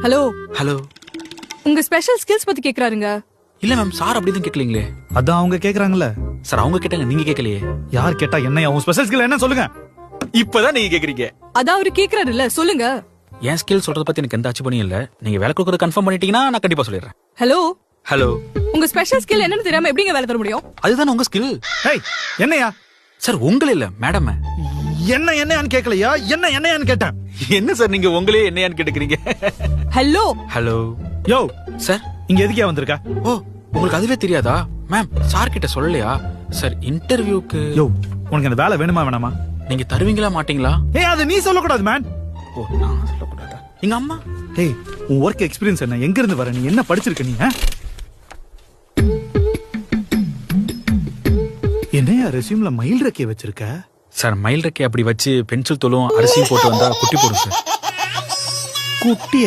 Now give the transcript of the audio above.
Hello hello. உங்க special skills பத்தி கேக்குறாருங்க. இல்ல மேம், சார் அப்படி எதுவும் கேட்கலீங்களே. அதான் அவங்க கேக்குறாங்கல்ல. சார் அவங்க கேட்டாங்க, நீங்க கேட்கலையே. யார் கேட்டா என்ன உன் ஸ்பெஷல் ஸ்கில் என்ன சொல்லுங்க. இப்பதான் நீங்க கேக்குறீங்க. அதான் அவரு கேக்குறாருல்ல, சொல்லுங்க. என் ஸ்கில் சொல்றத பத்தி எனக்கு எந்த அச்சுப்பணியும் இல்ல. நீங்க வேலை கொடுக்கறது கன்ஃபார்ம் பண்ணிட்டீங்கன்னா நான் கண்டிப்பா சொல்லிடுறேன். Hello hello. உங்க ஸ்பெஷல் ஸ்கில் என்னன்னு தெரியாம எப்படிங்க வேலை தர முடியும்? அதுதான் உங்க ஸ்கில். ஏய் என்னையா? சார் உங்கள இல்ல மேடம். என்னையான்னு கேட்கலையா, என்னையான்னு கேட்டேன். என்ன சார் நீங்க உங்களே என்னையான்னு கேட்டுக்கிறீங்க? Hello hello. யோ சார் இங்க எதுக்கே வந்திருக்க? ஓ, உங்களுக்கு அதுவே தெரியாதா? மேம் சார் கிட்ட சொல்லலையா? சார் இன்டர்வியூக்கு. யோ உனக்கு அந்த வேலை வேணுமா வேணாமா? நீங்க தருவீங்களா மாட்டீங்களா? ஏய் அது நீ சொல்லக்கூடாது மேன். ஓ, நான் சொல்லக்கூடாதா? எங்க அம்மா. ஏய் உன் ஒர்க் எக்ஸ்பீரியன்ஸ் என்ன? எங்க இருந்து வர? நீ என்ன படிச்சிருக்க? நீ என்னையா ரெஸ்யூம்ல மயில் ரெக்கைய வச்சிருக்க? சார் மயில் ரெக்கை அப்படி வச்சு பென்சில் தோலும் அரிசியும் போட்டு வந்தா குட்டி போடும் சார். குட்டி